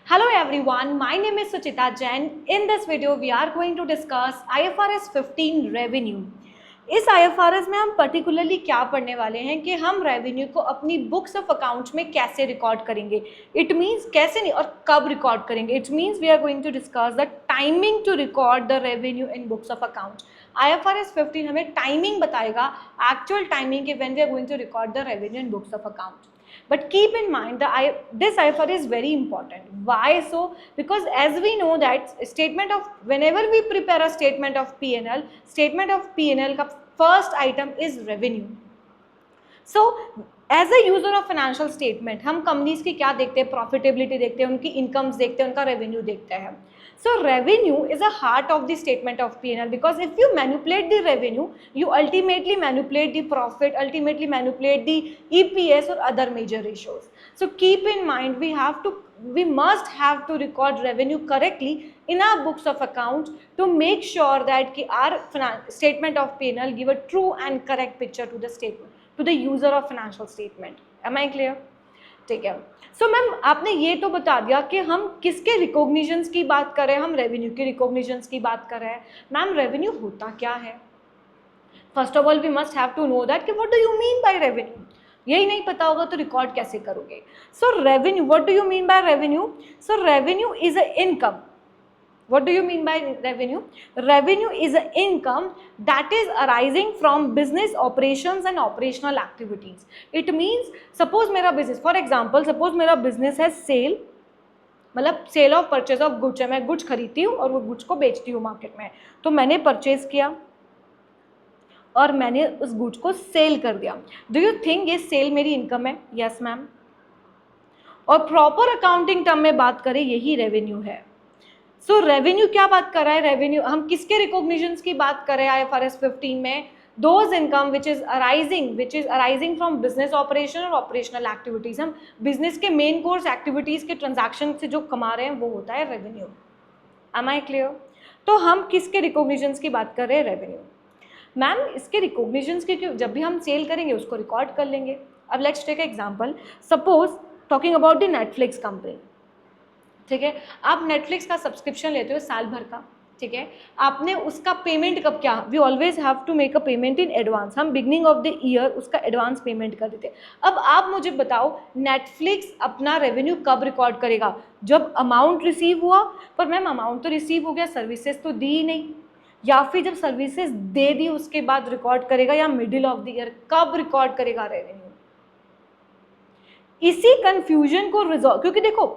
Hello everyone, my name is Suchita Jain. In this video, we are going to discuss IFRS 15 revenue. इस IFRS में हम particularly क्या पढ़ने वाले हैं कि हम रेवेन्यू को अपनी बुक्स ऑफ अकाउंट्स में कैसे रिकॉर्ड करेंगे. इट मीन्स कैसे नहीं और कब रिकॉर्ड करेंगे. It means we are going to discuss the timing to record the revenue in books of accounts. IFRS 15 हमें टाइमिंग बताएगा, एक्चुअल टाइमिंग के when we are going to record the revenue in books of accounts. But keep in mind this IFRS is very important. Why so? Because as we know that whenever we prepare a statement of P&L का first item is revenue. So as a user of financial statement हम companies की क्या देखते हैं, profitability देखते हैं, उनकी incomes देखते हैं, उनका revenue देखते हैं. So revenue is a heart of the statement of P&L because if you manipulate the revenue, you ultimately manipulate the profit, ultimately manipulate the EPS or other major ratios. So keep in mind we must have to record revenue correctly in our books of accounts to make sure that our statement of P&L give a true and correct picture to the statement, to the user of financial statement. Am I clear? ठीक है. So ma'am आपने ये तो बता दिया कि हम किसके रिकॉग्निशंस की बात कर रहे हैं, हम रेवेन्यू के रिकॉग्निशंस की बात कर रहे हैं. मैम रेवेन्यू होता क्या है? First of all we must have to know that कि what do you mean by revenue. यही नहीं पता होगा तो रिकॉर्ड कैसे करोगे. So revenue, what do you mean by revenue? So revenue is a income. What do you mean by revenue? Revenue is an income that is arising from business operations and operational activities. It means suppose मेरा business, for example, suppose मेरा business है sale, मतलब sale of purchase of goods है. मैं goods खरीदती हूँ और वो गुड्स को बेचती हूँ मार्केट में. तो मैंने परचेज किया और मैंने उस गुड्स को सेल कर दिया. डू यू थिंक ये सेल मेरी इनकम है? Yes ma'am. और प्रॉपर अकाउंटिंग टर्म में बात करें यही रेवेन्यू है. सो रेवेन्यू क्या बात कर रहा है? रेवेन्यू हम किसके रिकॉग्निशंस की बात कर रहे हैं IFRS 15 में? Those income which is arising from business operation और ऑपरेशनल एक्टिविटीज. हम बिजनेस के मेन कोर्स एक्टिविटीज के ट्रांजैक्शन से जो कमा रहे हैं वो होता है रेवेन्यू. M I clear? तो हम किसके रिकॉग्निशंस की बात कर रहे हैं? रेवेन्यू. मैम इसके रिकॉग्निशंस के जब भी हम सेल करेंगे उसको रिकॉर्ड कर लेंगे. अब let's take example. Suppose talking about the Netflix company. ठीक है, आप नेटफ्लिक्स का सब्सक्रिप्शन लेते हो साल भर का. ठीक है, आपने उसका पेमेंट कब क्या, we always have to make a payment in advance. हम बिगनिंग ऑफ द ईयर उसका एडवांस पेमेंट कर देते हैं. अब आप मुझे बताओ नेटफ्लिक्स अपना रेवेन्यू कब रिकॉर्ड करेगा? जब अमाउंट रिसीव हुआ. पर मैम अमाउंट तो रिसीव हो गया, सर्विसेज तो दी ही नहीं. या फिर जब सर्विसेज दे दी उसके बाद रिकॉर्ड करेगा, या मिडिल ऑफ द ईयर? कब रिकॉर्ड करेगा रेवेन्यू? इसी कंफ्यूजन को रिजॉल्व, क्योंकि देखो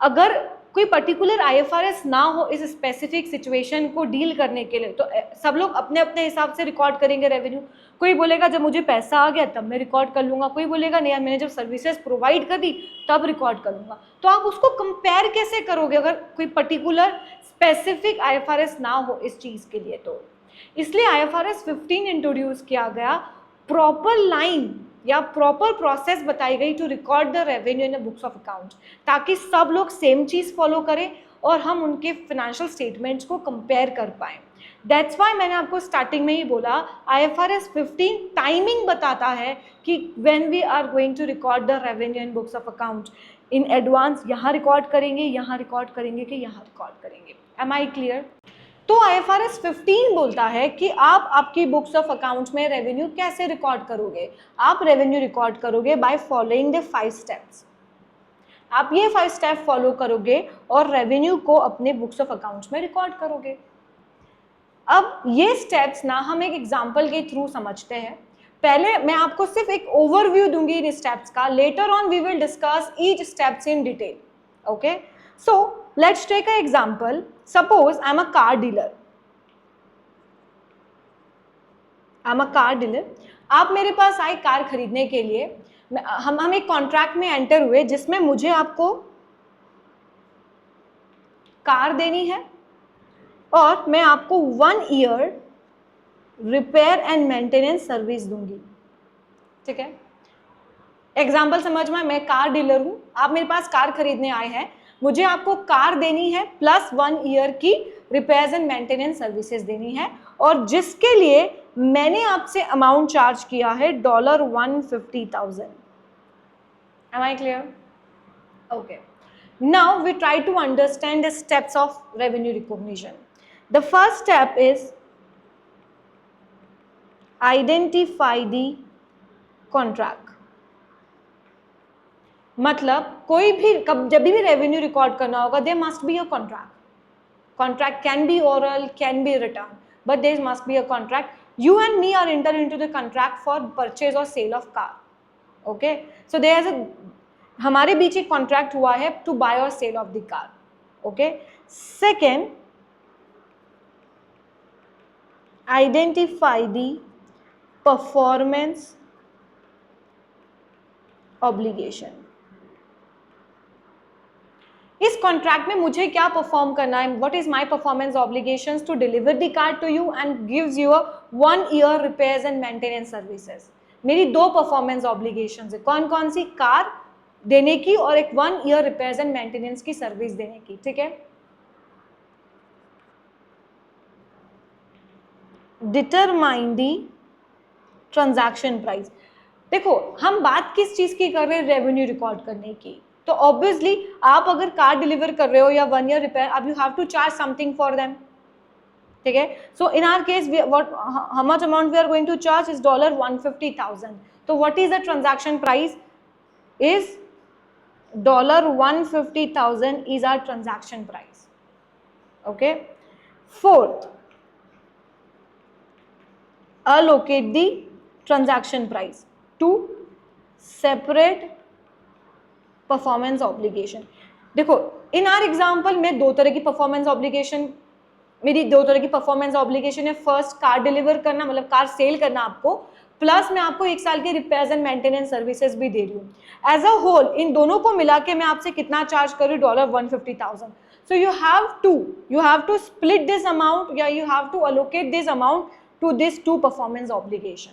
अगर कोई पर्टिकुलर IFRS ना हो इस स्पेसिफिक सिचुएशन को डील करने के लिए तो सब लोग अपने अपने हिसाब से रिकॉर्ड करेंगे रेवेन्यू. कोई बोलेगा जब मुझे पैसा आ गया तब मैं रिकॉर्ड कर लूँगा. कोई बोलेगा नहीं यार मैंने जब सर्विसेज प्रोवाइड कर दी तब रिकॉर्ड कर लूँगा. तो आप उसको कंपेयर कैसे करोगे अगर कोई पर्टिकुलर स्पेसिफिक IFRS ना हो इस चीज़ के लिए? तो इसलिए IFRS 15 इंट्रोड्यूस किया गया. प्रॉपर लाइन या प्रॉपर प्रोसेस बताई गई to record the revenue in the books of accounts, ताकि सब लोग सेम चीज़ फॉलो करें और हम उनके फिनेंशियल स्टेटमेंट्स को कंपेयर कर पाएँ. दैट्स वाई मैंने आपको स्टार्टिंग में ही बोला IFRS 15 टाइमिंग बताता है कि when we are going to record the revenue in books of accounts in advance. यहाँ रिकॉर्ड करेंगे, यहाँ रिकॉर्ड करेंगे कि यहाँ रिकॉर्ड करेंगे. Am I clear? तो IFRS 15 बोलता है कि आप आपकी बुक्स ऑफ अकाउंट्स में रेवेन्यू कैसे रिकॉर्ड करोगे. आप रेवेन्यू रिकॉर्ड करोगे बाय फॉलोइंग द 5 स्टेप्स. आप ये 5 स्टेप फॉलो करोगे और रेवेन्यू को अपने बुक्स ऑफ अकाउंट्स में रिकॉर्ड करोगे. अब ये स्टेप्स ना हम एक एग्जांपल के थ्रू समझते हैं. पहले मैं आपको सिर्फ एक ओवरव्यू दूंगी इन स्टेप्स का. Later on we will discuss each steps in detail. Okay, so let's take an example. Suppose I'm a car dealer. आप मेरे पास आए कार खरीदने के लिए. हम एक कॉन्ट्रैक्ट में एंटर हुए जिसमें मुझे आपको कार देनी है और मैं आपको 1 year repair and maintenance service दूंगी. ठीक है, एग्जाम्पल समझ में. मैं कार डीलर हूं, आप मेरे पास कार खरीदने आए हैं, मुझे आपको कार देनी है प्लस 1 ईयर की रिपेयर्स एंड मेंटेनेंस सर्विसेज देनी है, और जिसके लिए मैंने आपसे अमाउंट चार्ज किया है $150,000. Am I clear? Okay. Now we try to understand the steps of revenue recognition. The first step is identify the contract. मतलब कोई भी जब भी रेवेन्यू रिकॉर्ड करना होगा, there must be a contract. Contract can be oral, can be written, but there must be a contract. You and me are enter into the contract for purchase or sale of car. Okay, so there is a हमारे बीच एक contract हुआ है to buy और sale of the car. Okay, second, identify the performance obligation. इस contract में मुझे क्या perform करना है, what is my performance obligations to deliver the car to you and gives you 1 year repairs and maintenance services. मेरी 2 performance obligations है. कौन कौन सी? कार देने की और एक 1 year रिपेयर्स एंड मेंटेनेंस की सर्विस देने की. ठीक है. Determine the transaction price. देखो हम बात किस चीज की कर रहे हैं? रेवेन्यू रिकॉर्ड करने की. तो ऑब्वियसली आप अगर कार डिलीवर कर रहे हो या 1 year रिपेयर, अब you have to charge something for them. ठीक है. So in our case what how much amount we are going to charge is $150,000. तो what is the transaction price? Is $150,000 is our transaction price. Okay. Fourth, allocate the transaction price to separate performance obligation. देखो इन our example में 2 तरह की performance obligation, मेरी 2 तरह की performance obligation है. First, car deliver करना, मतलब कार सेल करना आपको, प्लस मैं आपको 1 साल के रिपेयर्स एंड मेंटेनेंस सर्विसेज भी दे रही हूँ. एज अ होल इन दोनों को मिला के मैं आपसे कितना चार्ज करूँ? $150,000. So you have to split this amount या you have to allocate this amount to this 2 performance obligation.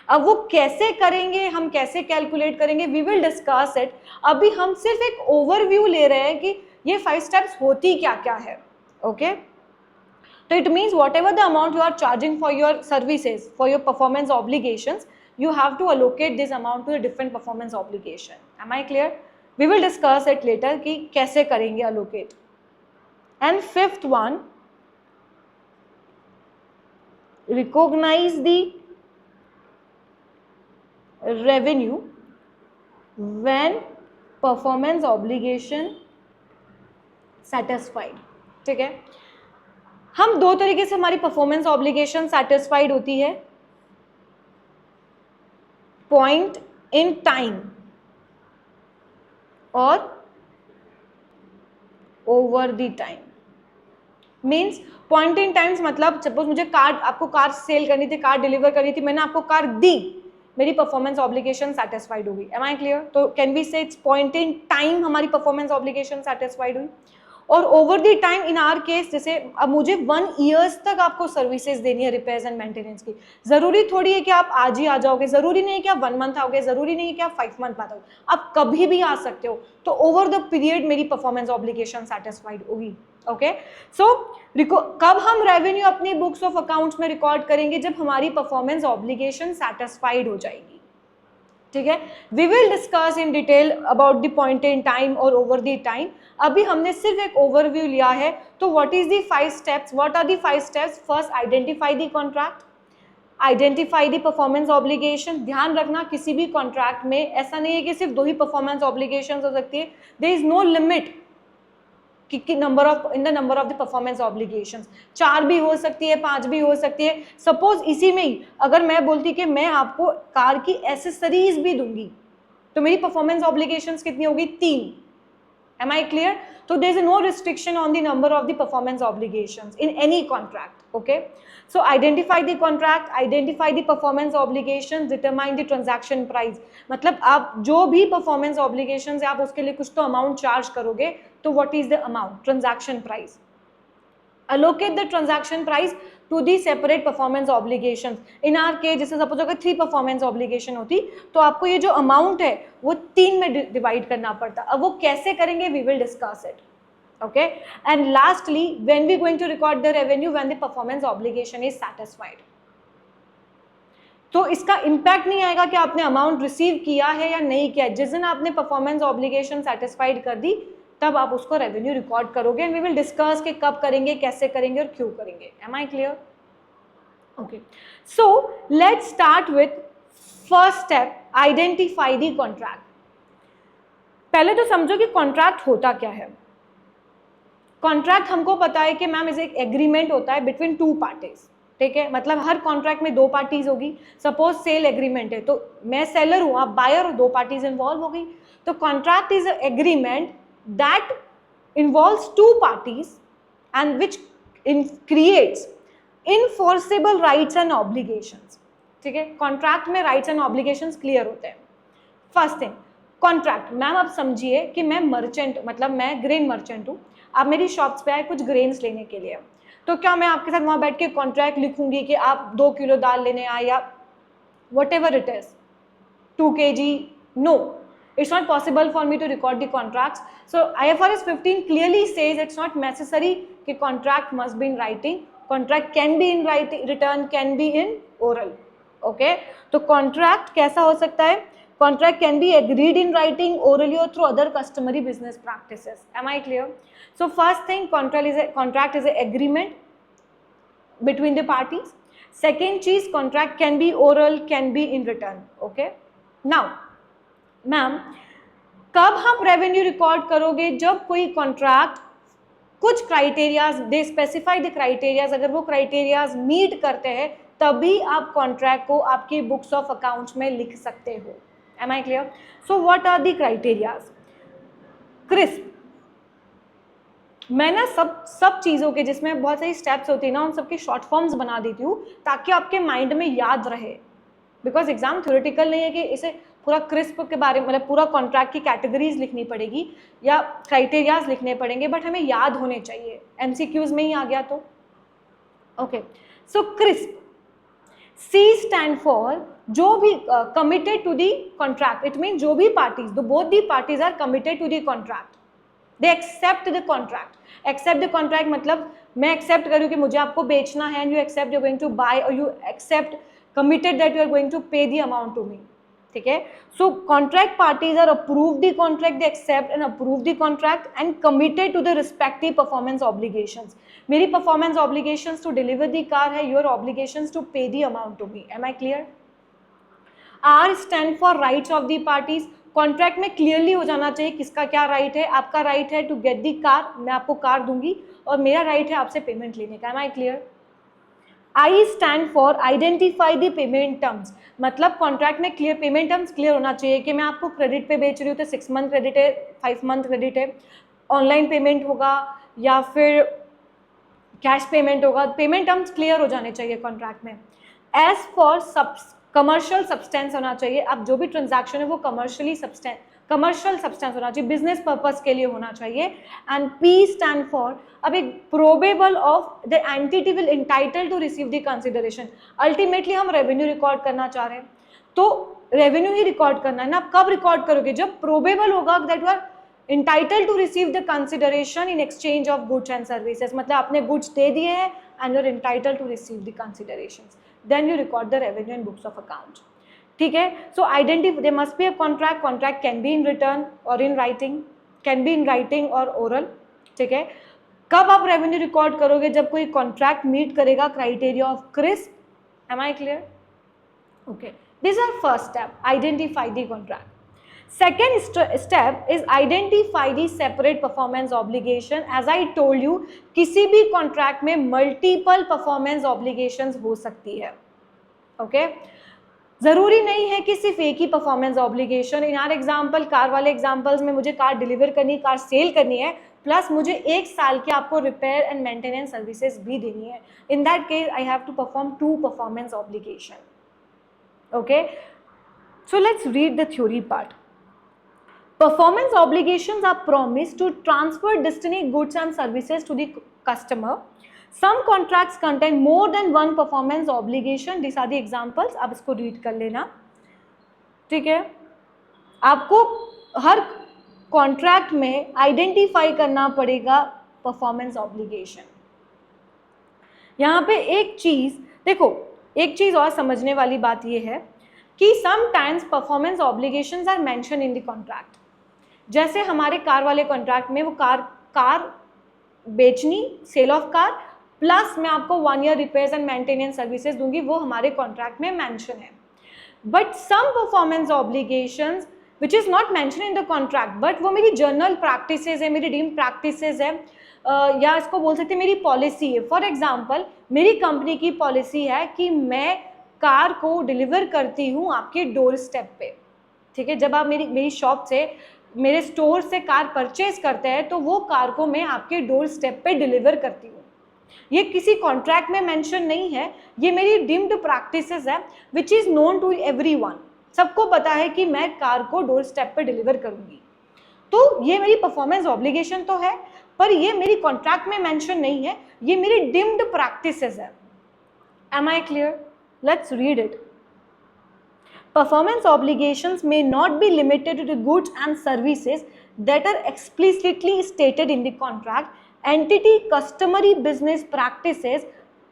अब वो कैसे करेंगे, हम कैसे कैलकुलेट करेंगे, वी विल डिस्कस इट. अभी हम सिर्फ एक ओवरव्यू ले रहे हैं कि ये 5 स्टेप्स होती क्या क्या है. Okay. So it means whatever the amount you are charging for your services, for your performance obligations, you have to allocate this amount to a different performance obligation. Am I clear? We will discuss it later कि कैसे करेंगे allocate. And fifth one, recognize the revenue when performance obligation satisfied. ठीक है. हम 2 तरीके से हमारी performance obligation satisfied होती है. पॉइंट इन टाइम और over the time. Means point in times मतलब सपोज मुझे आपको कार सेल करनी थी, कार डिलीवर करनी थी, मैंने आपको कार दी, मेरी परफॉर्मेंस ऑब्लिगेशन सेटिस्फाइड होगी. Am I clear? तो can we say it's point in time हमारी परफॉर्मेंस ऑब्लिगेशन सेटिस्फाइड हुई. और over the time in our case, जैसे अब मुझे 1 years तक आपको सर्विसेज देनी है रिपेयर्स एंड मेंटेनेंस की. जरूरी थोड़ी है कि आप आज ही आ जाओगे, जरूरी नहीं है कि आप 1 month आओगे, जरूरी नहीं है कि आप 5 month बाद आओगे, आप कभी भी आ सकते हो. तो ओवर द पीरियड मेरी परफॉर्मेंस ऑब्लिगेशन सेटिस्फाइड होगी. ओके. सो कब हम रेवेन्यू अपनी बुक्स ऑफ अकाउंट्स में रिकॉर्ड करेंगे? जब हमारी परफॉर्मेंस ऑब्लिगेशन सेटिस्फाइड हो जाएगी. ठीक है. We will discuss in detail about the point in time और ओवर द टाइम. अभी हमने सिर्फ एक ओवरव्यू लिया है. तो what is the 5 steps? What are the 5 steps? First, identify the contract, identify the performance obligation. ध्यान रखना किसी भी कॉन्ट्रैक्ट में ऐसा नहीं है कि सिर्फ 2 ही परफॉर्मेंस ऑब्लिगेशन हो सकती है. देयर इज नो लिमिट कि number of in the number of the performance obligations. 4 भी हो सकती है, 5 भी हो सकती है. सपोज इसी में ही अगर मैं बोलती कि मैं आपको कार की एसेसरीज भी दूंगी, तो मेरी परफॉर्मेंस ऑब्लिगेशंस कितनी होगी? 3. Am I clear? So there is no restriction on the number of the performance obligations in any contract. Okay. So identify the contract, identify the performance obligations, determine the transaction price. मतलब आप जो भी performance obligations है आप उसके लिए कुछ तो amount charge करोगे. तो what is the amount? Transaction price. Allocate the transaction price to the separate performance obligations. In our case, जैसे सपोज अगर 3 performance obligation होती तो आपको ये जो amount है वो 3 में डिवाइड करना पड़ता. अब वो कैसे करेंगे? We will discuss it. Okay. And lastly, when we going to record the revenue when the performance obligation is satisfied. तो इसका इम्पैक्ट नहीं आएगा कि आपने अमाउंट रिसीव किया है या नहीं किया. जिस दिन आपने परफॉर्मेंस ऑब्लिगेशन सेटिस्फाइड कर दी, तब आप उसको रेवेन्यू रिकॉर्ड करोगे एंड वी विल डिस्कस कि कब करेंगे, कैसे करेंगे और क्यों करेंगे. Am I clear? Okay, so let's start with first step, identify the contract. पहले तो समझो कि कॉन्ट्रैक्ट होता क्या है. कॉन्ट्रैक्ट हमको पता है कि मैम इज एक एग्रीमेंट होता है बिटवीन टू पार्टीज. ठीक है, मतलब हर कॉन्ट्रैक्ट में दो पार्टीज होगी. सपोज सेल एग्रीमेंट है तो मैं सेलर हूं, आप बायर हो, दो पार्टीज इन्वॉल्व हो गई. तो contract is agreement that involves two parties and which creates enforceable rights and obligations. ठीक है, कॉन्ट्रैक्ट में राइट्स एंड ऑब्लिगेशंस क्लियर होते हैं. First thing, contract. मैम आप समझिए कि मैं मर्चेंट, मतलब मैं ग्रेन मर्चेंट हूँ. आप मेरी शॉप्स पे आए कुछ ग्रेन्स लेने के लिए, तो क्या मैं आपके साथ वहाँ बैठ के कॉन्ट्रैक्ट लिखूंगी कि आप 2 किलो दाल लेने आए या whatever it is 2 kg? No, it's not possible for me to record the contracts. So IFRS 15 clearly says it's not necessary कि contract must be in writing. Contract can be in writing, return can be in oral. Okay, तो contract कैसा हो सकता है? Contract can be agreed in writing, orally or through other customary business practices. Am I clear? So first thing, contract is an agreement between the parties. Second चीज, contract can be oral, can be in written. Okay, now ma'am कब हम revenue record करोगे? जब कोई contract कुछ criterias, they specify the criterias, अगर वो criterias meet करते हैं तभी आप कॉन्ट्रैक्ट को आपकी बुक्स ऑफ अकाउंट्स में लिख सकते हो. Am I clear? So what are the criterias? Crisp. मैं ना सब चीज़ों के जिसमें बहुत सारी स्टेप्स होती है ना, उन सबके शॉर्ट फॉर्म्स बना देती हूँ ताकि आपके माइंड में याद रहे. बिकॉज एग्जाम थ्योरेटिकल नहीं है कि इसे पूरा क्रिस्प के बारे में, मतलब पूरा कॉन्ट्रैक्ट की कैटेगरीज लिखनी पड़ेगी या क्राइटेरियाज लिखने पड़ेंगे, बट हमें याद होने चाहिए. एमसीक्यूज में ही आ गया तो okay. So crisp, C stand for जो भी committed to the contract. It mean जो भी parties, both the parties are committed to the contract, they accept the contract. Accept the contract मतलब मैं एक्सेप्ट करूँ कि मुझे आपको बेचना है and you accept you going to buy और you accept committed that you are going to pay the amount to me. ठीक है, so contract parties are approved the contract, they accept and approve the contract and committed to the respective performance obligations. मेरी performance obligations to deliver the car है, your obligations to pay the amount to me. Am I clear? R stand for rights of the parties. Contract में clearly हो जाना चाहिए किसका क्या right है. आपका राइट है टू गेट दी कार, मैं आपको कार दूंगी, और मेरा राइट है आपसे पेमेंट लेने का. Am I clear? I stand for identify the payment terms. मतलब कॉन्ट्रैक्ट में क्लियर पेमेंट टर्म्स क्लियर होना चाहिए कि मैं आपको क्रेडिट पे बेच रही हूँ तो 6 मंथ क्रेडिट है, 5 मंथ क्रेडिट है, ऑनलाइन पेमेंट होगा या फिर कैश पेमेंट होगा. पेमेंट टर्म्स क्लियर हो जाने चाहिए कॉन्ट्रैक्ट में. एज फॉर कमर्शियल सब्सटेंस होना चाहिए. अब जो भी ट्रांजैक्शन है वो कमर्शियल सब्सटेंस होना चाहिए, बिजनेस पर्पस के लिए होना चाहिए. एंड पी स्टैंड फॉर, अब एक probable of the entity will entitle to receive the consideration. Ultimately हम रेवेन्यू रिकॉर्ड करना चाह रहे हैं तो रेवेन्यू ही रिकॉर्ड करना है ना. आप कब रिकॉर्ड करोगे? जब प्रोबेबल होगा that you are entitled to receive the consideration in exchange of goods and services. मतलब आपने गुड्स दे दिए हैं and you are entitled to receive the consideration, then you record the revenue in books of account. ठीक है, so identify, there must be a contract. Contract can be in return और in writing, can be in writing और oral. ठीक है, कब आप revenue record करोगे? जब कोई कॉन्ट्रैक्ट मीट करेगा criteria of crisp. Am I clear? Okay, this are first step, identify the contract. Second step is identify the separate performance obligation. As I told you, किसी भी कॉन्ट्रैक्ट में multiple performance obligations हो सकती है. Okay, जरूरी नहीं है कि सिर्फ एक ही performance obligation. In our example, car वाले एग्जाम्पल्स में मुझे कार डिलीवर करनी, कार सेल करनी है, प्लस मुझे 1 साल के आपको रिपेयर एंड मेंटेनेंस सर्विसेज भी देनी है. In that case I have to perform 2 performance obligation. Okay, so let's read the theory part. Performance obligations are promised to transfer destined goods and services to the customer. Some contracts contain more than one performance obligation. These are the examples. आप इसको read कर लेना. ठीक है, आपको हर contract में identify करना पड़ेगा परफॉर्मेंस ऑब्लिगेशन. यहाँ पे एक चीज देखो, एक चीज और समझने वाली बात ये है कि sometimes performance obligations are mention in the contract. जैसे हमारे कार वाले कॉन्ट्रैक्ट में वो कार बेचनी, सेल ऑफ कार, प्लस मैं आपको 1 year repairs and maintenance services दूंगी, वो हमारे कॉन्ट्रैक्ट में मेंशन है. But some performance obligations which is not mention in the contract, but वो मेरी जर्नल प्रैक्टिसेज है, मेरी डीम्ड प्रैक्टिसेज है, या इसको बोल सकते हैं मेरी पॉलिसी है. फॉर एग्जाम्पल मेरी कंपनी की पॉलिसी है कि मैं कार को डिलीवर करती हूँ आपके डोर स्टेप पे. ठीक है, जब आप मेरी शॉप से, मेरे स्टोर से कार परचेज करते हैं तो वो कार को मैं आपके डोर स्टेप पे डिलीवर करती हूँ. ये किसी कॉन्ट्रैक्ट में मेंशन नहीं है, ये मेरी डीम्ड प्रैक्टिसेस है which is known to everyone. सबको पता है कि मैं कार को डोर स्टेप पे डिलीवर करूँगी. तो ये मेरी परफॉर्मेंस ऑब्लिगेशन तो है, पर ये मेरी कॉन्ट्रैक्ट में मेंशन नहीं है, ये मेरी डीम्ड प्रैक्टिसेस है. Am I clear? Let's read it. Performance obligations may not be limited to goods and services that are explicitly stated in the contract. Entity customary business practices,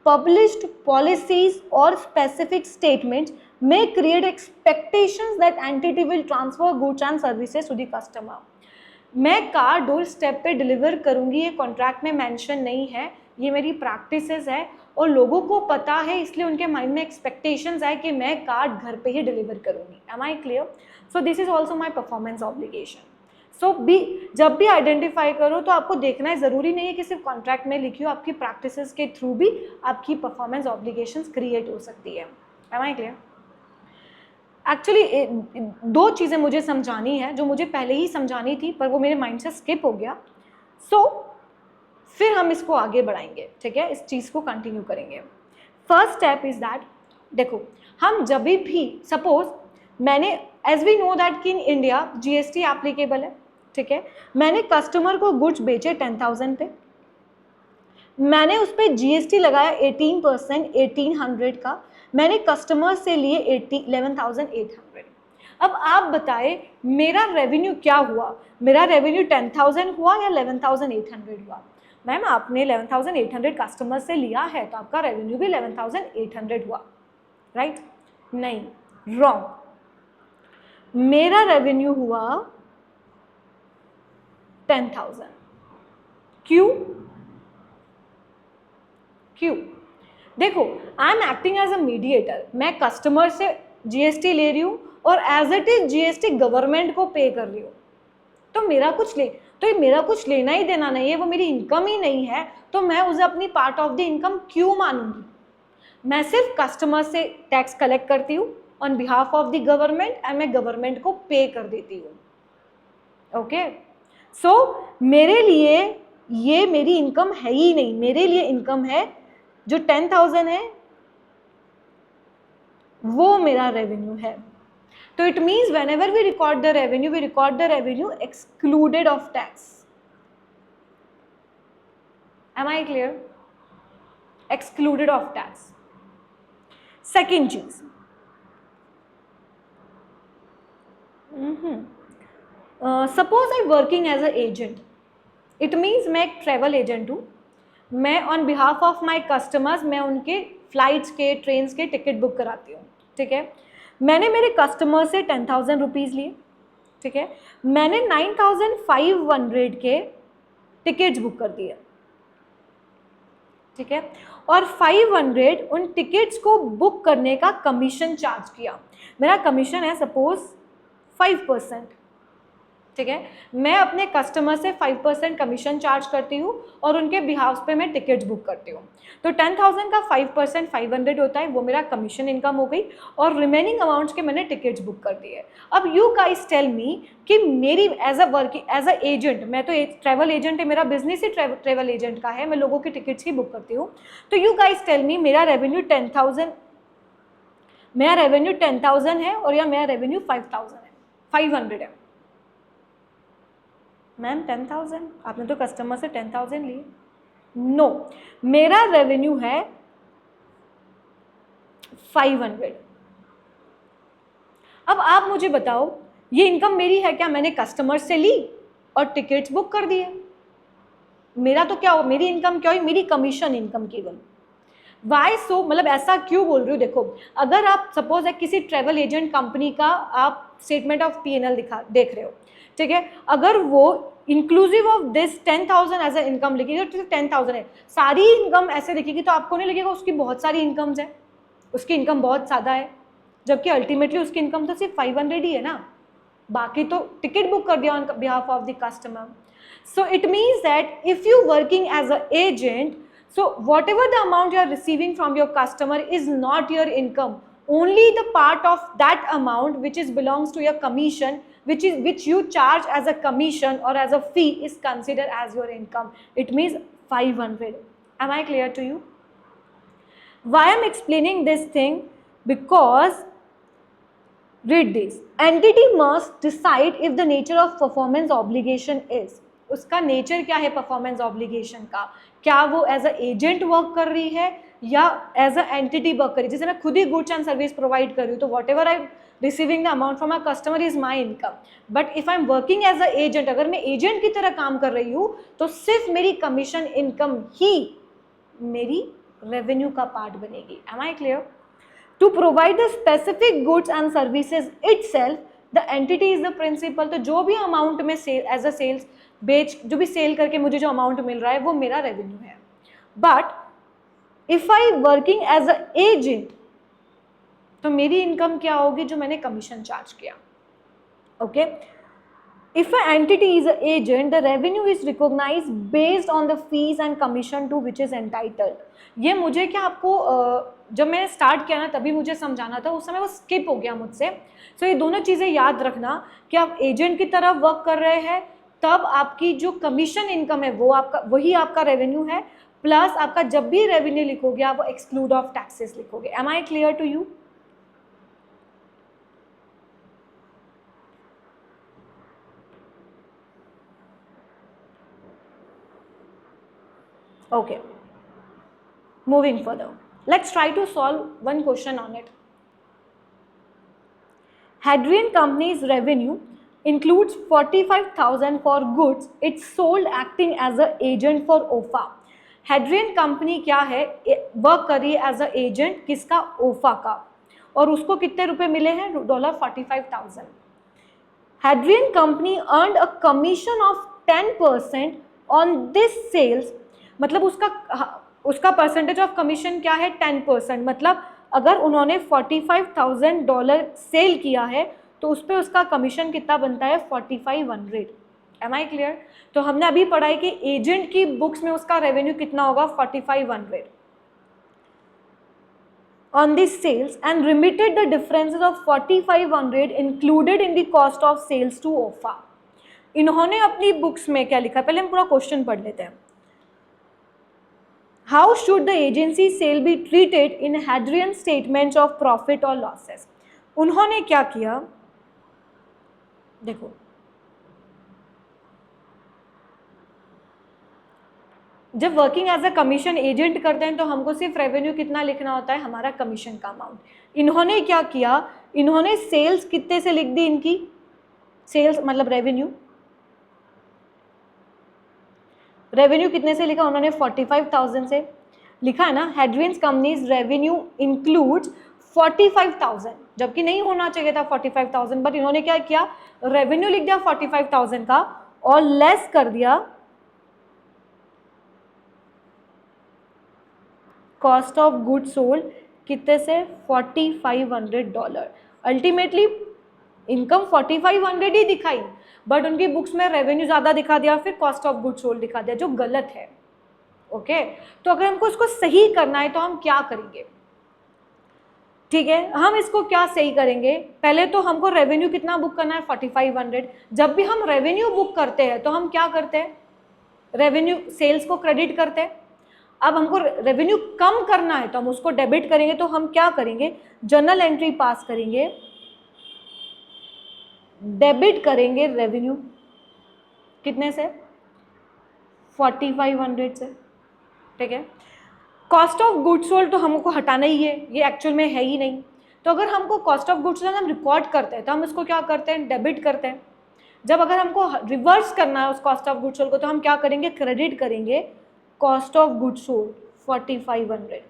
published policies or specific statements may create expectations that entity will transfer goods and services to the customer. मैं car door step पे deliver करूँगी, ये contract में mention नहीं है, ये मेरी practices है और लोगों को पता है, इसलिए उनके माइंड में एक्सपेक्टेशंस है कि मैं कार घर पे ही डिलीवर करूँगी. Am I clear? So this is also my performance obligation. सो जब भी आइडेंटिफाई करो तो आपको देखना है, ज़रूरी नहीं है कि सिर्फ कॉन्ट्रैक्ट में लिखी हो, आपकी प्रैक्टिसेस के थ्रू भी आपकी परफॉर्मेंस ऑब्लिगेशंस क्रिएट हो सकती है. Am I clear? एक्चुअली 2 चीज़ें मुझे समझानी है, जो मुझे पहले ही समझानी थी पर वो मेरे माइंड से स्किप हो गया. फिर हम इसको आगे बढ़ाएंगे. ठीक है, इस चीज़ को कंटिन्यू करेंगे. फर्स्ट स्टेप इज़ दैट, देखो हम जब भी सपोज मैंने, एज वी नो दैट कि इन इंडिया GST एप्लीकेबल है. ठीक है, मैंने कस्टमर को गुड्स बेचे 10,000 पे, मैंने उस पर GST लगाया 18%, 1800 का, मैंने कस्टमर से लिए 11,800. अब आप बताए मेरा रेवेन्यू क्या हुआ? मेरा रेवेन्यू 10,000 हुआ या 11,800 हुआ? मैम आपने 11,800 कस्टमर से लिया है तो आपका रेवेन्यू भी 11,800 हुआ, राइट? नहीं, रॉन्ग. मेरा रेवेन्यू हुआ 10,000. क्यों? देखो, I am acting as a mediator. मैं कस्टमर से GST ले रही हूँ और as it is GST government को पे कर रही हूँ, तो मेरा कुछ लेना ही देना नहीं है, वो मेरी इनकम ही नहीं है, तो मैं उसे अपनी पार्ट ऑफ द इनकम क्यों मानूंगी? मैं सिर्फ कस्टमर से टैक्स कलेक्ट करती हूँ on behalf of the government and मैं गवर्नमेंट को पे कर देती हूँ. ओके, सो मेरे लिए ये मेरी इनकम है ही नहीं. मेरे लिए इनकम है जो 10,000 है, वो मेरा रेवेन्यू है. तो it means whenever we record the revenue excluded of tax. Am I clear? Excluded of tax. Second चीज, suppose I'm working as a agent. It means मैं एक ट्रेवल एजेंट हूँ. मैं on behalf of my customers, मैं उनके flights के, trains के ticket book कराती हूँ. ठीक है, मैंने मेरे कस्टमर से 10,000 रुपीज़ लिए. ठीक है, मैंने 9,500 के टिकट्स बुक कर दिए. ठीक है, और 500 उन टिकट्स को बुक करने का कमीशन चार्ज किया. मेरा कमीशन है सपोज 5%. ठीक है, मैं अपने कस्टमर से 5% कमीशन चार्ज करती हूँ और उनके बिहाफ पे मैं टिकट्स बुक करती हूँ. तो 10,000 का 5% 500 होता है, वो मेरा कमीशन इनकम हो गई और रिमेनिंग अमाउंट्स के मैंने टिकट्स बुक कर दिए. अब यू गाइस टेल मी कि मेरी एज अ एजेंट, मैं तो एक ट्रैवल एजेंट है, मेरा बिजनेस ही ट्रैवल एजेंट का है, मैं लोगों के टिकट्स ही बुक करती हूँ. तो यू गाइस टेल मी मेरा रेवेन्यू 10,000 है और या मेरा रेवेन्यू 500 है. मैम 10,000, आपने तो कस्टमर से 10,000 लिए. नो, मेरा रेवेन्यू है 500. अब आप मुझे बताओ, ये इनकम मेरी है क्या? मैंने कस्टमर से ली और टिकट्स बुक कर दिए. मेरा तो क्या हो, मेरी इनकम क्या हुई? मेरी कमीशन इनकम केवल. वाई सो, मतलब ऐसा क्यों बोल रही हूँ? देखो, अगर आप सपोज है किसी ट्रेवल एजेंट कंपनी का आप स्टेटमेंट ऑफ P&L देख रहे हो ठीक है, अगर वो inclusive of this 10,000 as a income लिखेगी तो 10,000 है, सारी इनकम ऐसे लिखेगी तो आपको नहीं लगेगा उसकी बहुत सारी इनकम्स है, उसकी इनकम बहुत ज़्यादा है, जबकि अल्टीमेटली उसकी इनकम तो सिर्फ 500 ही है ना, बाकी तो टिकट बुक कर दिया on behalf of the customer. So it means that if you working as an agent, so whatever the amount you are receiving from your customer is not your income, only the part of that amount which is belongs to your commission, which you charge as a commission or as a fee is considered as your income. It means 500. Am I clear to you? Why I am explaining this thing? Because read this. Entity must decide if the nature of performance obligation is. उसका nature क्या है performance obligation का, क्या वो as a agent work कर रही है या एज अ एंटिटी वर्क कर रही है. जैसे मैं खुद ही गुड्स एंड सर्विस प्रोवाइड कर रही हूँ तो whatever I receiving the amount from a customer is my income. But if I am working as a agent, अगर मैं एजेंट की तरह काम कर रही हूँ तो सिर्फ मेरी कमीशन इनकम ही मेरी रेवेन्यू का पार्ट बनेगी. Am I clear? To provide the specific goods and services itself the entity is the principal. तो जो भी अमाउंट में सेल एज अ सेल्स बेच, जो भी सेल करके मुझे जो अमाउंट मिल रहा है वो मेरा रेवेन्यू है. But if I working as a agent तो मेरी इनकम क्या होगी, जो मैंने कमीशन चार्ज किया. Okay, if a entity is a agent the revenue is recognised based on the fees and commission to which is entitled. ये मुझे क्या आपको जब मैंने स्टार्ट किया ना तभी मुझे समझाना था, उस समय वो स्किप हो गया मुझसे. सो ये दोनों चीज़ें याद रखना कि आप एजेंट की तरह वर्क कर रहे हैं तब आपकी जो कमीशन इनकम है वो आपका, वही आपका रेवेन्यू है, प्लस आपका जब भी रेवेन्यू लिखोगे आप वो एक्सक्लूड ऑफ टैक्सेस लिखोगे. Am I clear to you? Okay, moving further, let's try to solve one question on it. Hadrian Company's revenue includes 45,000 for goods it sold acting as a agent for OFA. Hadrian Company क्या है, work कर रही है as a agent किसका, ओफा का, और उसको कितने रुपए मिले हैं, $45,000. Hadrian Company earned a commission of 10% on this sales. मतलब उसका परसेंटेज ऑफ कमीशन क्या है, 10%. मतलब अगर उन्होंने $45,000 सेल किया है तो उस पर उसका कमीशन कितना बनता है, 4,500. Am I clear? तो हमने अभी पढ़ा है कि एजेंट की बुक्स में उसका रेवेन्यू कितना होगा, 4,500 on these sales and remitted the differences of 4,500 included in the cost of sales to OFA. इन्होंने अपनी बुक्स में क्या लिखा, पहले हम पूरा क्वेश्चन पढ़ लेते हैं. How should the agency sale be treated in Hadrian statements of profit or losses? उन्होंने क्या किया, देखो जब working as a commission agent करते हैं तो हमको सिर्फ रेवेन्यू कितना लिखना होता है, हमारा कमीशन का अमाउंट. इन्होंने क्या किया, इन्होंने सेल्स कितने से लिख दी, इनकी सेल्स मतलब रेवेन्यू कितने से लिखा, उन्होंने 45,000 से लिखा है ना. हेड्रियंस कंपनीज रेवेन्यू इंक्लूड्स 45,000, जबकि नहीं होना चाहिए था 45,000, बट इन्होंने क्या किया, रेवेन्यू लिख दिया 45,000 का और लेस कर दिया कॉस्ट ऑफ गुड सोल्ड कितने से, $4,500. अल्टीमेटली इनकम 4,500 ही दिखाई, बट उनकी बुक्स में रेवेन्यू ज़्यादा दिखा दिया, फिर कॉस्ट ऑफ गुड सोल्ड दिखा दिया, जो गलत है. ओके, तो अगर हमको इसको सही करना है तो हम क्या करेंगे, ठीक है, हम इसको क्या सही करेंगे, पहले तो हमको रेवेन्यू कितना बुक करना है, 4,500. जब भी हम रेवेन्यू बुक करते हैं तो हम क्या करते हैं, रेवेन्यू सेल्स को क्रेडिट करते हैं. अब हमको रेवेन्यू कम करना है तो हम उसको डेबिट करेंगे, तो हम क्या करेंगे, जर्नल एंट्री पास करेंगे, डेबिट करेंगे रेवेन्यू कितने से, 4,500 से. ठीक है, कॉस्ट ऑफ गुड्स सोल्ड तो हमको हटाना ही है, ये एक्चुअल में है ही नहीं. तो अगर हमको कॉस्ट ऑफ गुड्स सोल्ड हम रिकॉर्ड करते हैं तो हम इसको क्या करते हैं, डेबिट करते हैं. जब अगर हमको रिवर्स करना है उस कॉस्ट ऑफ गुड्स सोल्ड को तो हम क्या करेंगे, क्रेडिट करेंगे कॉस्ट ऑफ गुड्स सोल्ड 4,500.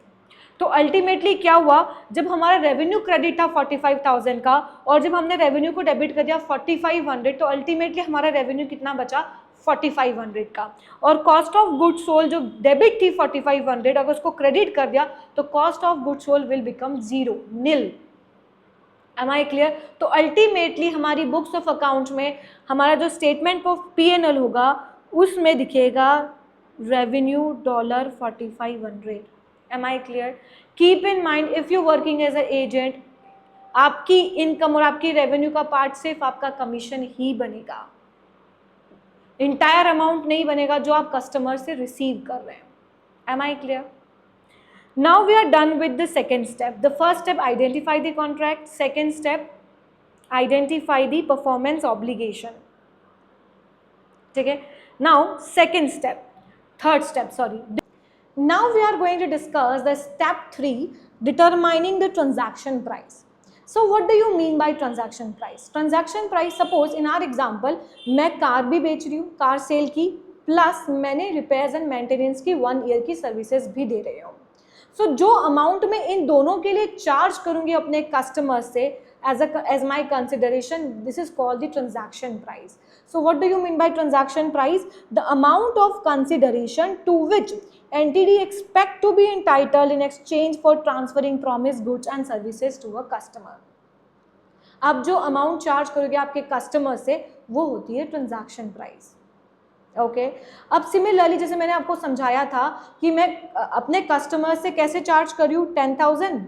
तो अल्टीमेटली क्या हुआ, जब हमारा रेवेन्यू क्रेडिट था 45,000 का और जब हमने रेवेन्यू को डेबिट कर दिया 4500, तो अल्टीमेटली हमारा रेवेन्यू कितना बचा 4500 का। और कॉस्ट ऑफ गुड सोल्ड जो डेबिट थी 4500, अगर उसको क्रेडिट कर दिया तो cost of good sold will become zero, nil. Am I clear? तो अल्टीमेटली हमारी बुक्स ऑफ अकाउंट में हमारा जो स्टेटमेंट ऑफ P&L होगा उसमें दिखेगा revenue $4500। Am I clear? Keep in mind if you working as a agent, आपकी income और आपकी रेवेन्यू का पार्ट सिर्फ आपका कमीशन ही बनेगा, इंटायर अमाउंट नहीं बनेगा जो आप कस्टमर से रिसीव कर रहे हैं। Am I clear? Now we are done with the second step. The first step, identify the contract. Second step, identify the performance obligation. ठीक है? Now second step, third step, sorry. Now we are going to discuss the step 3, determining the transaction price. So what do you mean by transaction price? Transaction price, suppose in our example, मैं car भी बेच रही हूँ, car cell की, plus मैंने repairs and maintenance की 1 year की services भी दे रही हूँ। सो जो अमाउंट में इन दोनों के लिए चार्ज करूंगी अपने कस्टमर से as my consideration, this is called the transaction price. So what do you mean by transaction price? The amount of consideration to which entity expect to be entitled in exchange for transferring promise goods and services to a customer. आप जो amount charge करोगे आपके customer से वो होती है transaction price. Okay अब similarly जैसे मैंने आपको समझाया था कि मैं अपने कस्टमर से कैसे चार्ज कर रही हूँ 10,000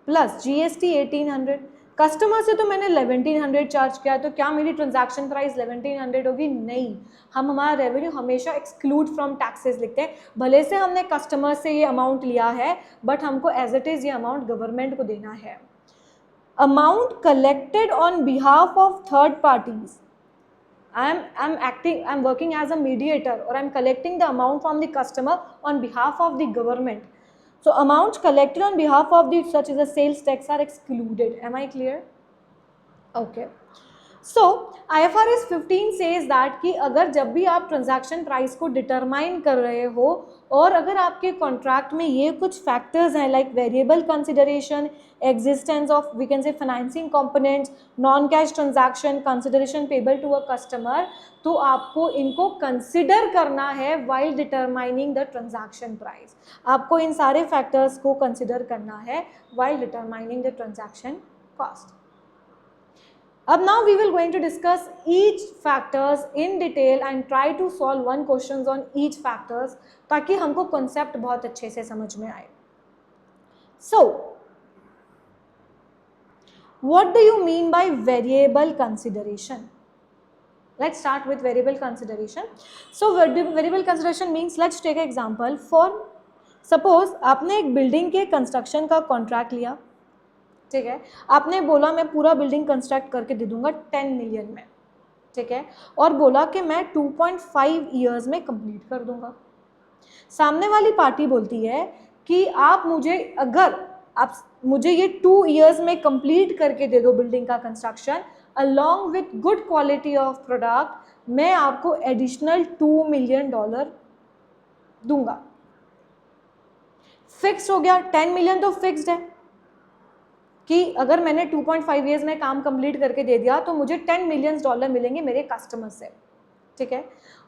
प्लस GST 1800, कस्टमर से तो मैंने 1100 चार्ज किया, तो क्या मेरी ट्रांजैक्शन प्राइस 1100 होगी? नहीं, हम हमारा रेवेन्यू हमेशा एक्सक्लूड फ्रॉम टैक्सेस लिखते हैं। भले से हमने कस्टमर से ये अमाउंट लिया है बट हमको एज इट इज ये अमाउंट गवर्नमेंट को देना है। Amount collected on behalf of third parties, I'm working as a mediator or I'm collecting the amount from the customer on behalf of the government. So amounts collected on behalf of the such as the sales tax are excluded. Am I clear? Okay. So IFRS 15 says that कि अगर जब भी आप transaction price को determine कर रहे हो और अगर आपके कॉन्ट्रैक्ट में ये कुछ फैक्टर्स हैं like variable consideration, existence of we can say financing components, non cash transaction, consideration payable to a customer, तो आपको इनको कंसिडर करना है while determining the transaction price. आपको इन सारे फैक्टर्स को कंसिडर करना है while determining the transaction cost. अब now we will going to discuss each factors in detail and try to solve one questions on each factors ताकि हमको concept बहुत अच्छे से समझ में आए। So what do you mean by variable consideration? Let's start with variable consideration. So variable consideration means, let's take an example for suppose आपने एक बिल्डिंग के कंस्ट्रक्शन का कॉन्ट्रैक्ट लिया, ठीक है, आपने बोला मैं पूरा बिल्डिंग कंस्ट्रक्ट करके दे दूंगा 10 मिलियन में, ठीक है, और बोला कि मैं 2.5 ईयर्स में कंप्लीट कर दूंगा। सामने वाली पार्टी बोलती है कि आप मुझे अगर आप मुझे ये 2 ईयर्स में कंप्लीट करके दे दो बिल्डिंग का construction along with good quality of product, मैं आपको एडिशनल $2 मिलियन दूंगा। फिक्स्ड हो गया, 10 मिलियन तो फिक्स्ड है कि अगर मैंने 2.5 ईयर्स में काम कंप्लीट करके दे दिया तो मुझे $10 मिलियन मिलेंगे मेरे कस्टमर से, ठीक है।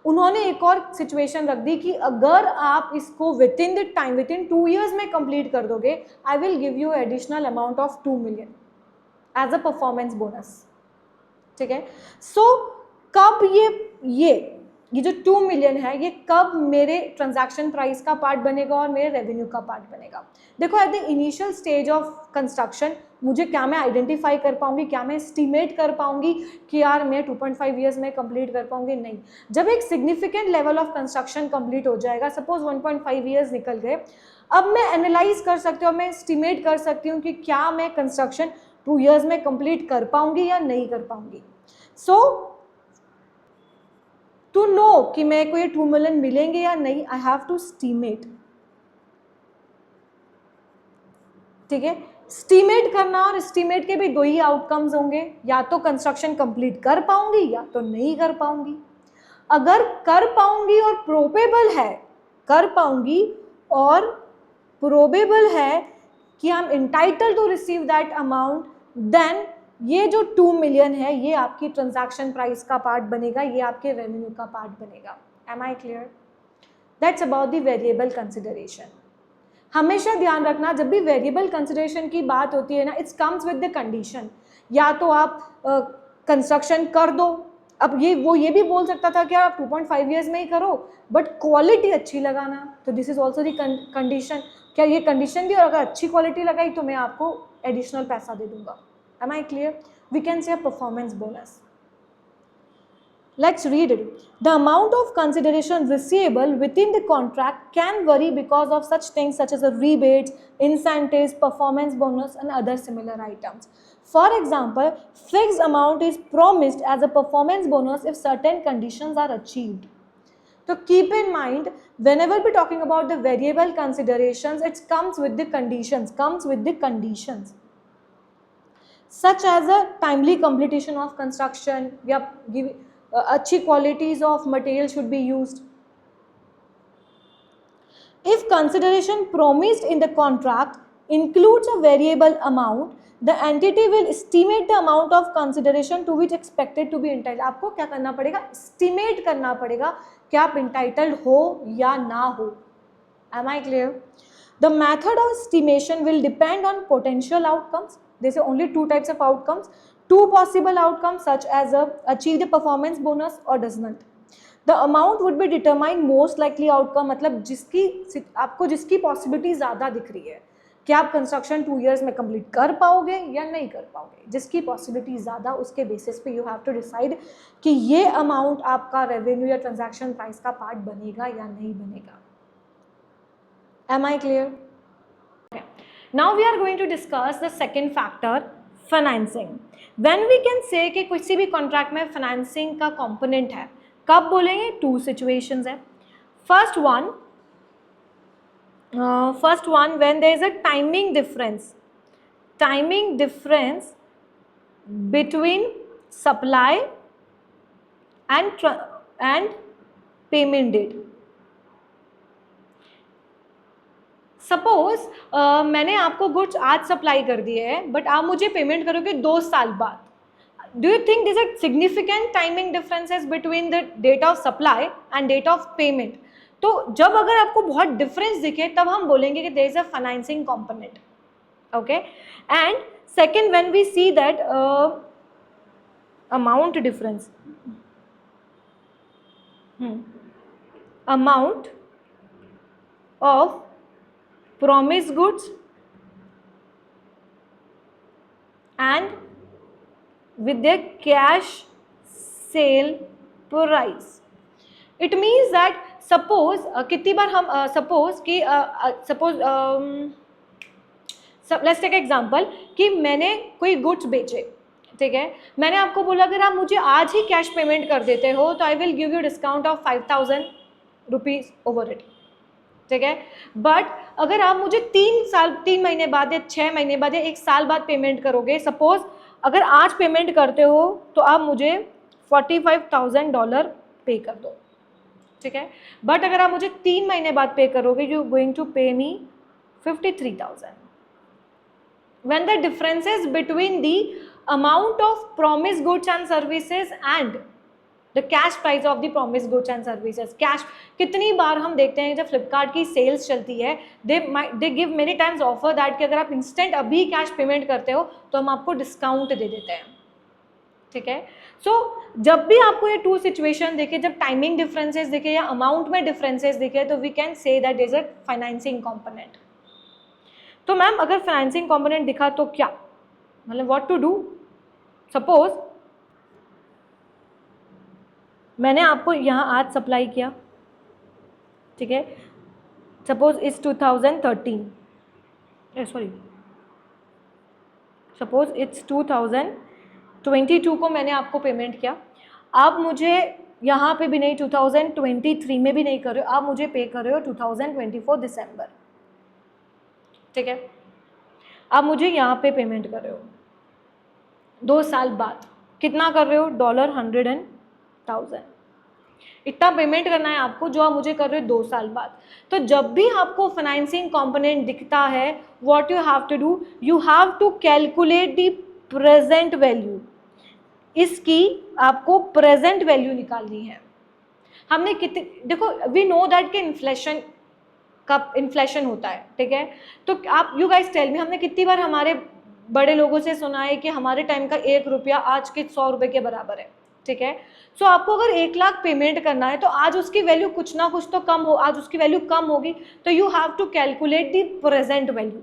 उन्होंने एक और सिचुएशन रख दी कि अगर आप इसको within the time within 2 years में कंप्लीट कर दोगे, I will give you additional amount of 2 million as a performance bonus, ठीक है। सो कब ये जो 2 मिलियन है ये कब मेरे ट्रांजैक्शन प्राइस का पार्ट बनेगा और मेरे रेवेन्यू का पार्ट बनेगा? देखो at the initial stage of construction मुझे क्या मैं आइडेंटिफाई कर पाऊंगी, क्या मैं एस्टिमेट कर पाऊंगी कि यार मैं 2.5 ईयर्स में कंप्लीट कर पाऊंगी? नहीं। जब एक significant level of construction complete हो जाएगा, सपोज 1.5 ईयर्स निकल गए, अब मैं एनालाइज कर सकती हूँ, मैं एस्टिमेट कर सकती हूँ कि क्या मैं कंस्ट्रक्शन 2 ईयर्स में कंप्लीट कर पाऊंगी या नहीं कर पाऊंगी। सो टू नो कि मेरे को ये 2 मिलियन मिलेंगे या नहीं, आई हैव टू एस्टिमेट, ठीक है। एस्टिमेट करना और एस्टिमेट के भी 2 ही आउटकम्स होंगे, या तो कंस्ट्रक्शन कंप्लीट कर पाऊंगी या तो नहीं कर पाऊंगी। अगर कर पाऊंगी और प्रोबेबल है कर पाऊंगी और प्रोबेबल है कि I am entitle to receive that amount, then ये जो 2 मिलियन है ये आपकी ट्रांजैक्शन प्राइस का पार्ट बनेगा, ये आपके रेवेन्यू का पार्ट बनेगा। Am I clear? That's about the variable consideration. हमेशा ध्यान रखना जब भी वेरिएबल कंसिडरेशन की बात होती है ना, it's comes with the condition. या तो आप कंस्ट्रक्शन कर दो, अब ये भी बोल सकता था कि आप 2.5 ईयर्स में ही करो बट क्वालिटी अच्छी लगाना, तो this is also the condition. क्या ये कंडीशन भी, और अगर अच्छी क्वालिटी लगाई तो मैं आपको एडिशनल पैसा दे दूंगा। Am I clear? We can say performance bonus. Let's read it. The amount of consideration receivable within the contract can vary because of such things such as rebates, incentives, performance bonus and other similar items. For example, fixed amount is promised as a performance bonus if certain conditions are achieved. So keep in mind, whenever we're talking about the variable considerations, it comes with the conditions, such as a timely completion of construction, या अच्छी qualities of material should be used. If consideration promised in the contract includes a variable amount, the entity will estimate the amount of consideration to which expected to be entitled. आपको क्या करना पड़ेगा? estimate करना पड़ेगा कि आप entitled हो या ना हो। Am I clear? The method of estimation will depend on potential outcomes. There are only two types of outcomes. Two possible outcomes such as achieve the performance bonus or does not. The amount would be determined most likely outcome, मतलब आपको जिसकी possibility ज़्यादा दिख रही है कि आप construction 2 years में कंप्लीट कर पाओगे या नहीं कर पाओगे, जिसकी पॉसिबिलिटी ज़्यादा, उसके बेसिस पे यू हैव टू डिसाइड कि ये अमाउंट आपका रेवेन्यू या ट्रांजैक्शन प्राइस का पार्ट बनेगा या नहीं बनेगा। Am I clear? Okay. Now we are going to discuss the second factor, financing. When we can say कि किसी भी कॉन्ट्रैक्ट में फाइनेंसिंग का कंपोनेंट है, कब बोलेंगे? 2 सिचुएशंस है। First one when there is a timing difference between supply and payment date. Suppose मैंने आपको गुड्स आज सप्लाई कर दिए हैं बट आप मुझे पेमेंट करोगे 2 साल बाद। Do you think this is significant timing differences between the date of supply and date of payment? तो जब अगर आपको बहुत डिफरेंस दिखे तब हम बोलेंगे कि there is a financing component. Okay, and second when we see that amount difference, amount of promised goods and with their cash sale price. It means that suppose कितनी बार हम suppose कि let's take example कि मैंने कोई goods बेचे, ठीक है, मैंने आपको बोला अगर आप मुझे आज ही कैश पेमेंट कर देते हो तो आई will give you discount of 5,000 rupees over it, ठीक है। बट अगर आप मुझे 3 महीने बाद या 6 महीने बाद या 1 साल बाद पेमेंट करोगे, सपोज अगर आज पेमेंट करते हो तो आप मुझे $45,000 पे कर दो, ठीक है। बट अगर आप मुझे 3 महीने बाद पे करोगे, यू गोइंग टू पे मी 53,000। When the differences between the amount of promise goods and services and the cash price of the promise goods and services. Cash कितनी बार हम देखते हैं जब फ्लिपकार्ट की सेल्स चलती है, they give many times offer that कि अगर आप इंस्टेंट अभी कैश पेमेंट करते हो तो हम आपको डिस्काउंट दे देते हैं, ठीक है। सो जब भी आपको ये 2 सिचुएशन देखे, जब टाइमिंग डिफरेंसेस दिखे या अमाउंट में डिफरेंसेस दिखे, तो we can say that is a financing component. तो मैम अगर फाइनेंसिंग कॉम्पोनेंट दिखा तो क्या मतलब व्हाट टू डू? सपोज मैंने आपको यहाँ आज सप्लाई किया, ठीक है, सपोज इट्स 2013, सपोज इट्स 2022 को मैंने आपको पेमेंट किया। आप मुझे यहाँ पे भी नहीं 2023 में भी नहीं कर रहे हो, आप मुझे पे कर रहे हो 2024 दिसंबर, ठीक है। आप मुझे यहाँ पे पेमेंट कर रहे हो 2 साल बाद, कितना कर रहे हो? $100,000। इतना पेमेंट करना है आपको जो आप मुझे कर रहे हो 2 साल बाद। तो जब भी आपको फाइनेंसिंग कंपोनेंट दिखता है, what you have to do, you have to calculate the present value. इसकी आपको प्रेजेंट वैल्यू निकालनी है। हमने कितने, देखो वी नो दैट कि इन्फ्लेशन होता है, ठीक है। तो आप यू गाइस टेल मी, हमने कितनी बार हमारे बड़े लोगों से सुना है कि हमारे टाइम का 1 रुपया आज के 100 रुपये के बराबर है, ठीक है। सो आपको अगर 1 लाख पेमेंट करना है तो आज उसकी वैल्यू कुछ ना कुछ तो कम हो, आज उसकी वैल्यू कम होगी, तो you have to calculate the present value.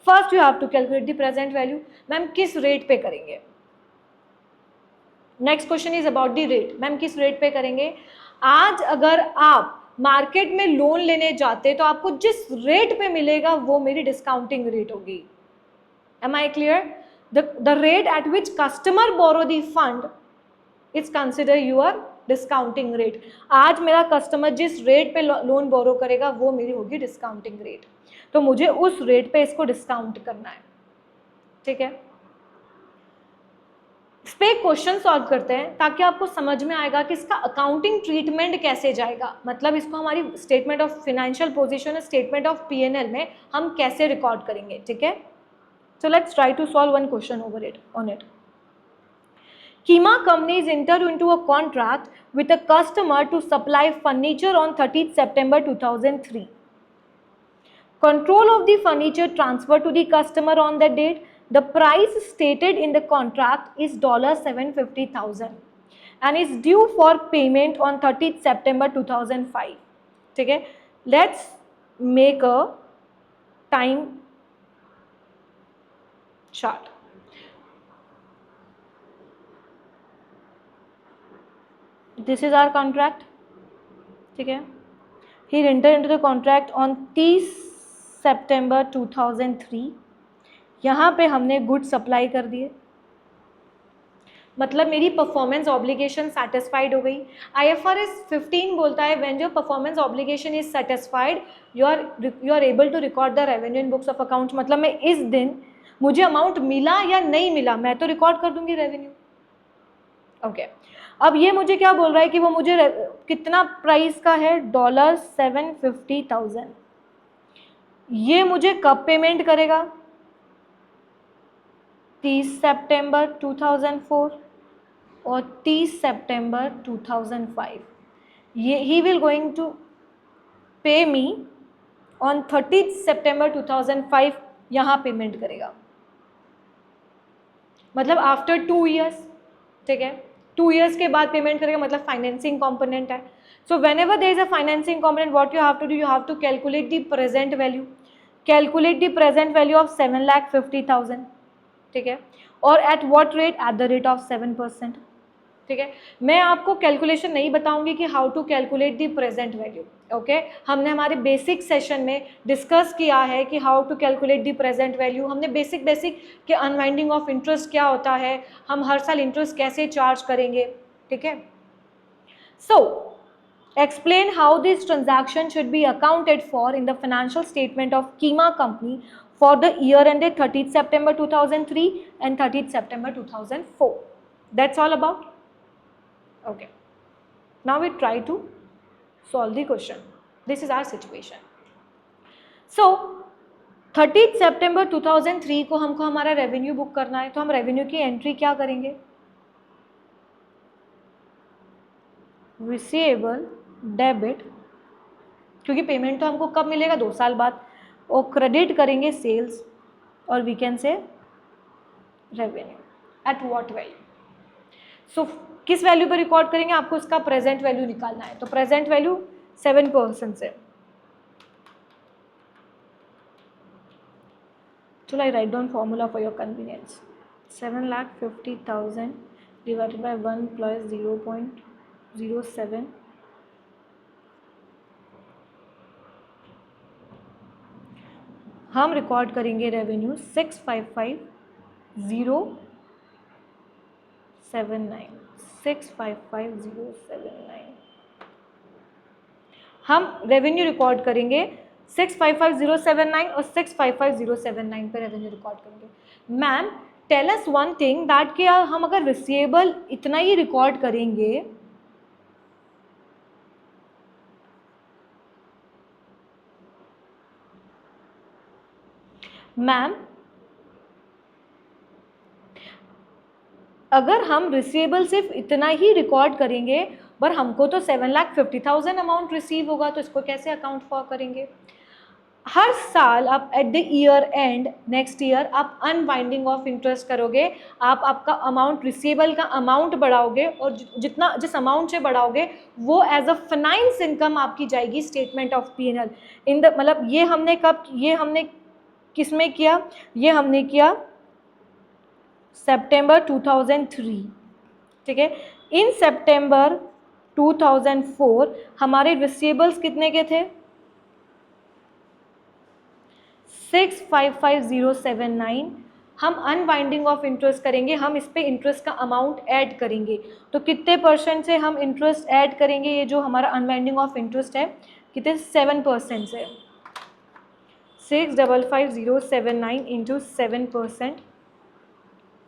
First you have to calculate the present value. Ma'am किस रेट पे करेंगे? Next question is about the rate. Ma'am किस रेट पे करेंगे? आज अगर आप मार्केट में लोन लेने जाते तो आपको जिस रेट पे मिलेगा वो मेरी डिस्काउंटिंग रेट होगी। Am I clear? The rate at which customer borrow the fund is consider your discounting rate. आज मेरा कस्टमर जिस रेट पे लोन बोरो करेगा वो मेरी होगी डिस्काउंटिंग रेट, तो मुझे उस रेट पे इसको डिस्काउंट करना है, ठीक है। इस पे क्वेश्चन सॉल्व करते हैं ताकि आपको समझ में आएगा कि इसका अकाउंटिंग ट्रीटमेंट कैसे जाएगा, मतलब इसको हमारी statement of financial position, statement of PNL में हम कैसे रिकॉर्ड करेंगे, ठीक है। So let's try to solve one question over it on it. Kima companies entered into a contract with a customer to supply furniture on 30th September 2003. Control of the furniture transferred to the customer on that date. The price stated in the contract is $750,000 and is due for payment on 30th September 2005. ठीक है, let's make a time chart. This is our contract, ठीक है। He entered into the contract on 30 September 2003. यहाँ पे हमने good supply कर दिए, मतलब मेरी परफॉर्मेंस ऑब्लिगेशन सेटिस्फाइड हो गई। IFRS 15 बोलता है when your performance obligation is satisfied you are able to record the revenue in books of accounts. मतलब मैं इस दिन मुझे अमाउंट मिला या नहीं मिला, मैं तो रिकॉर्ड कर दूंगी रेवेन्यू, ओके। अब ये मुझे क्या बोल रहा है कि वो मुझे कितना प्राइस का है, $750,000। ये मुझे कब पेमेंट करेगा? 30 सितंबर 2004 और 30 सितंबर 2005। ये ही विल गोइंग टू पे मी ऑन 30 सितंबर 2005, यहाँ पेमेंट करेगा, मतलब आफ्टर 2 ईयर्स, ठीक है। 2 ईयर्स के बाद पेमेंट करेगा, मतलब फाइनेंसिंग कंपोनेंट है। So whenever there is a financing component what you have to do, you have to calculate the present value. Calculate the present value of 7,50,000, ठीक है, और at what rate, at the rate of 7%, ठीक है। मैं आपको calculation नहीं बताऊंगी कि how to calculate the present value, okay. हमने हमारे बेसिक सेशन में डिस्कस किया है कि how to calculate the present value. हमने बेसिक कि अनवाइंडिंग ऑफ इंटरेस्ट क्या होता है, हम हर साल इंटरेस्ट कैसे चार्ज करेंगे, ठीक है। सो explain how this transaction should be accounted for in the financial statement of Kima company for the year ended 30th September 2003 and 30th September 2004. That's all about. Okay. Now we try to solve the question. This is our situation. So 30th September 2003 को हमको हमारा revenue book करना है, तो हम revenue की entry क्या करेंगे? रिसीवेबल डेबिट, क्योंकि पेमेंट तो हमको कब मिलेगा? 2 साल बाद, और क्रेडिट करेंगे सेल्स, और we can say revenue at what value. So किस वैल्यू पर रिकॉर्ड करेंगे? आपको इसका प्रेजेंट वैल्यू निकालना है, तो प्रेजेंट वैल्यू 7% से। चलो I write down formula for your convenience. 7,50,000 divided by 1 plus 0.07, हम रिकॉर्ड करेंगे रेवेन्यू 655,079, 655,079। हम रेवेन्यू रिकॉर्ड करेंगे 655,079 और 655,079 पे रेवेन्यू रिकॉर्ड करेंगे। Ma'am tell us one thing that कि हम अगर रिसीवेबल इतना ही रिकॉर्ड करेंगे मैम अगर हम रिसीवेबल सिर्फ इतना ही रिकॉर्ड करेंगे, पर हमको तो 7,50,000 अमाउंट रिसीव होगा, तो इसको कैसे अकाउंट फॉर करेंगे? हर साल आप at the year and next year आप अनवाइंडिंग ऑफ इंटरेस्ट करोगे, आप आपका अमाउंट रिसीवेबल का अमाउंट बढ़ाओगे, और जितना जिस अमाउंट से बढ़ाओगे वो एज अ फाइनेंस इनकम आपकी जाएगी statement of P&L in the, मतलब ये हमने किस में किया? ये हमने किया सितंबर 2003, ठीक है। इन सितंबर 2004 हमारे रिसीवेबल्स कितने के थे? 655,079। हम अनवाइंडिंग ऑफ इंटरेस्ट करेंगे, हम इस पे इंटरेस्ट का अमाउंट ऐड करेंगे, तो कितने परसेंट से हम इंटरेस्ट ऐड करेंगे? ये जो हमारा अनवाइंडिंग ऑफ इंटरेस्ट है कितने? 7% से। 655,079 इंटू 7%,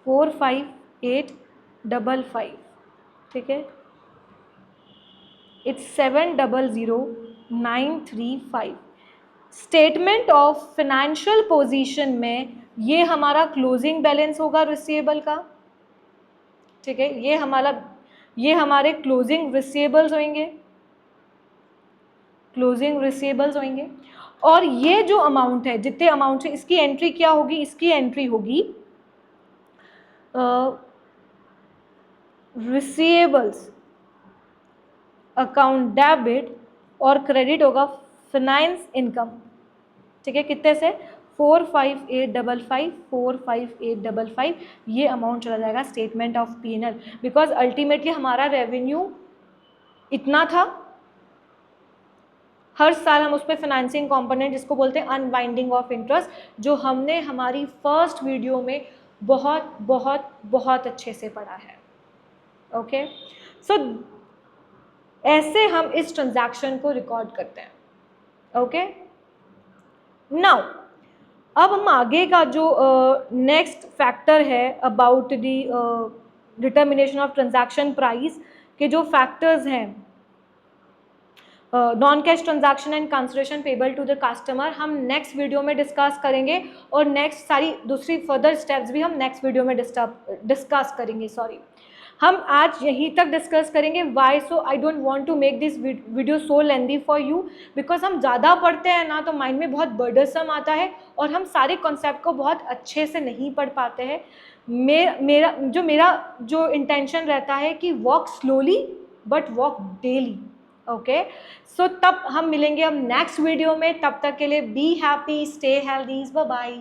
45855, ठीक है, it's 700,935। Statement of financial position में ये हमारा क्लोजिंग बैलेंस होगा रिसीवेबल का, ठीक है। ये हमारे क्लोजिंग रिसीवेबल्स होंगे, और ये जो अमाउंट है, जितने अमाउंट है, इसकी एंट्री क्या होगी? इसकी एंट्री होगी रिसीवेबल्स अकाउंट डेबिट, और क्रेडिट होगा फाइनेंस इनकम, ठीक है। कितने से? 45855, 45855, ये अमाउंट चला जाएगा statement of P&L, because ultimately हमारा रेवेन्यू इतना था। हर साल हम उस पर फाइनेंसिंग कंपोनेंट, जिसको बोलते हैं अनवाइंडिंग ऑफ इंटरेस्ट, जो हमने हमारी फर्स्ट वीडियो में बहुत बहुत बहुत अच्छे से पढ़ा है। ओके, सो ऐसे हम इस ट्रांजैक्शन को रिकॉर्ड करते हैं। ओके, नाउ अब हम आगे का जो नेक्स्ट फैक्टर है about the determination of transaction price के जो फैक्टर्स हैं, non cash transaction and consideration payable to the customer, हम नेक्स्ट वीडियो में डिस्कस करेंगे, और नेक्स्ट सारी दूसरी फर्दर स्टेप्स भी हम नेक्स्ट वीडियो में डिस्कस करेंगे। हम आज यहीं तक डिस्कस करेंगे। Why? So I don't want to make this video so lengthy for you, because हम ज़्यादा पढ़ते हैं ना, तो माइंड में बहुत बर्डनसम आता है, और हम सारे कॉन्सेप्ट को बहुत अच्छे से नहीं पढ़ पाते हैं। मेरा जो इंटेंशन रहता है कि walk slowly but walk daily. Okay, so तब हम मिलेंगे हम नेक्स्ट वीडियो में। तब तक के लिए be happy, stay healthy, bye bye.